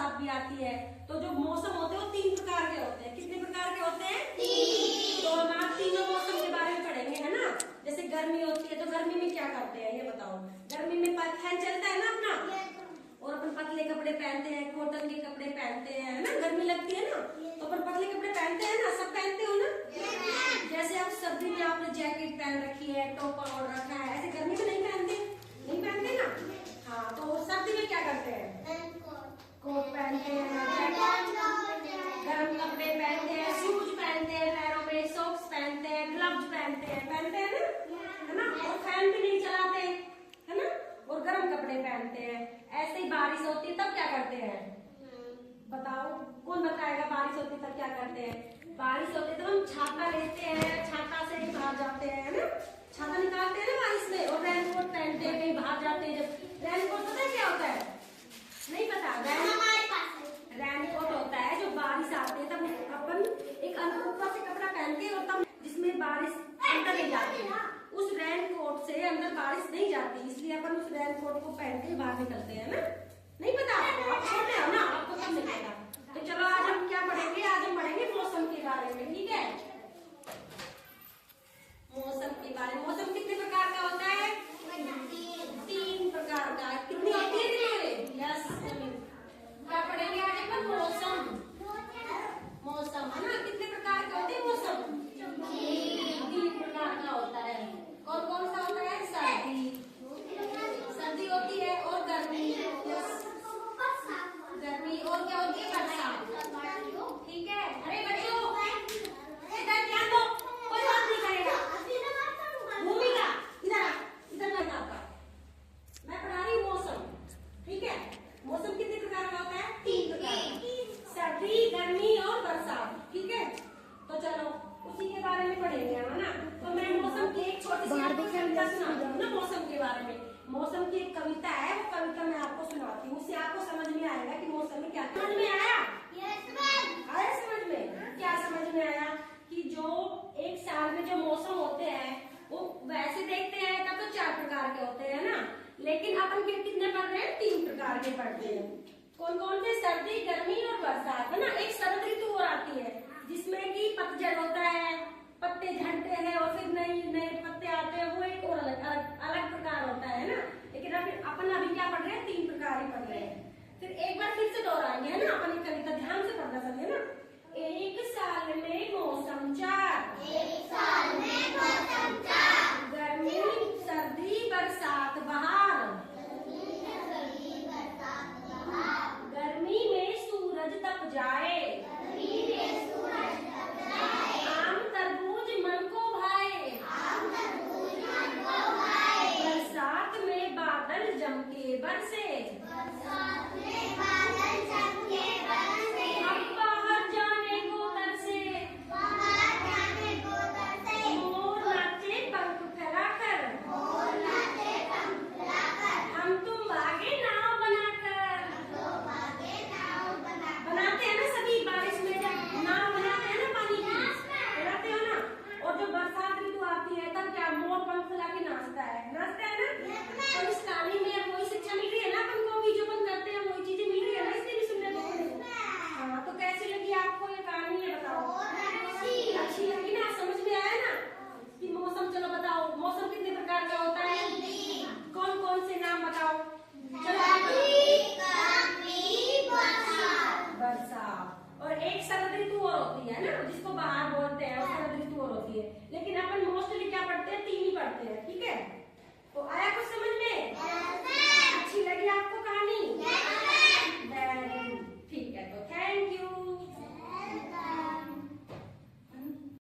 बरसात भी आती है। तो जो मौसम होते हैं वो 3 प्रकार के होते हैं। कितने प्रकार के होते हैं? 3। तो हम आज तीनों मौसम के बारे में पढ़ेंगे, है ना। जैसे गर्मी होती है तो गर्मी में क्या करते हैं ये बताओ। गर्मी में फैन चलता है ना अपना, और अपन पतले कपड़े पहनते हैं, कॉटन के कपड़े पहनते हैं, है ना। गर्मी लगती है ना तो अपन पतले कपड़े पहनते हैं ना, सब पहनते हो ना। जैसे आप सर्दी में आपने जैकेट पहन रखी है, टोपा ओढ़ रखा है, ऐसे गर्मी में नहीं पहनते, नहीं पहनते ना। हाँ, तो सर्दी में क्या करते हैं? कोट पहनते हैं, गर्म कपड़े पहनते हैं, शूज पहनते हैं, पैरों में सॉक्स पहनते हैं, ग्लव्स पहनते हैं ना, है ना। और फैन भी नहीं चलाते, है ना, और गर्म कपड़े पहनते हैं। ऐसे ही बारिश होती है तब क्या करते हैं? बताओ, कौन बताएगा? बारिश होती है तब क्या करते हैं? बारिश होती है तो हम छाता लेते हैं, छाता से ही बाहर जाते हैं, है ना। छाता निकालते हैं ना बारिश में, और रेनकोट पहनते हैं, कहीं बाहर जाते हैं। जब रेनकोट पता है क्या होता है? नहीं पता? रेनकोट होता है जो बारिश आती है तब अपन एक ऊपर से कपड़ा पहन के, और तब जिसमें बारिश अंदर नहीं जाती है, उस रेनकोट से अंदर बारिश नहीं जाती, इसलिए अपन उस रेनकोट को पहन के बाहर निकलते हैं ना। नहीं पता? आप छोटे हो ना, आपको तब नहीं पता। तो चलो आज हम क्या पढ़ेंगे? आज हम पढ़ेंगे मौसम के बारे में, ठीक है। मौसम के बारे में। मौसम कितने प्रकार का होता है? 3 प्रकार का। कितनी होती है? यस। क्या पढ़ेंगे आज अपन? मौसम। मौसम, है ना। कितने प्रकार के होते हैं मौसम? 3 प्रकार का होता है। कौन कौन सा होता है? सर्दी होती है, और गर्मी, गर्मी, और क्या होती है? बरसात, ठीक है। अरे बच्चों इधर ध्यान दो, कोई बात नहीं करेगा। भूमिका इधर मैं पढ़ा रही मौसम, ठीक है। मौसम कितने प्रकार का होता है? 3 प्रकार, सर्दी, गर्मी और बरसात, ठीक है। तो चलो उसी के बारे में पढ़ेंगे, है ना। तो मैं मौसम की एक छोटी सी कविता सुनाती हूँ ना मौसम के बारे में। मौसम की एक कविता है, वो कविता मैं आपको सुनाती हूँ, उससे आपको समझ में आएगा कि मौसम में क्या। समझ में आया? आया समझ में? क्या समझ में आया? कि जो एक साल में जो मौसम होते हैं वो वैसे देखते हैं तब तो 4 प्रकार के होते हैं ना, लेकिन अपन कितने पढ़ रहे हैं? 3 प्रकार के पढ़ते हैं। कौन कौन से? सर्दी, गर्मी और बरसात, है ना। एक शरद ऋतु और आती है जिसमें कि पतझड़ होता है, पत्ते झड़ते हैं और फिर नए नए पत्ते आते हैं, वो एक और अलग प्रकार होता है ना। लेकिन अपन अभी क्या पढ़ रहे हैं? 3 प्रकार ही पढ़ रहे हैं। फिर एक बार फिर से दोहराएंगे, है ना। अपन एक कविता ध्यान से पढ़ना समझे ना। एक साल में मौसम 4, गर्मी, सर्दी, बरसात, बहार। गर्मी में सूरज तप जाए, आम तरबूज मन को भाए, बरसात में बादल जम के बरसे, हम बाहर जाने को तरसे, मोर नाचे पंख फैलाकर, हम तुम आगे नाव बनाकर। बनाते हैं ना सभी, बारिश में जब नाव बनाते हैं ना पानी की, बनाते हो ना। और जो बरसात ऋतु आती है तब क्या? मोर पंख फैला के नाचता है ना। तो इस कहानी में वही शिक्षा मिल रही है ना अपन को, भी जो अपन करते हैं वही चीजें मिल रही है ना, इसलिए भी सुनने को। हाँ, तो कैसी लगी आपको ये कहानी? ये बताओ। अच्छी लगी ना? समझ में आया ना कि मौसम। चलो बताओ मौसम कितने प्रकार का होता है? कौन कौन से नाम बताओ? चलो बरसात, और एक शरद ऋतु और होती है ना जिसको बहार बोलते हैं, शरद ऋतु और होती है। लेकिन अपन मोस्टली क्या पढ़ते हैं? 3 ही पढ़ते हैं, ठीक है। तो आया कुछ समझ में?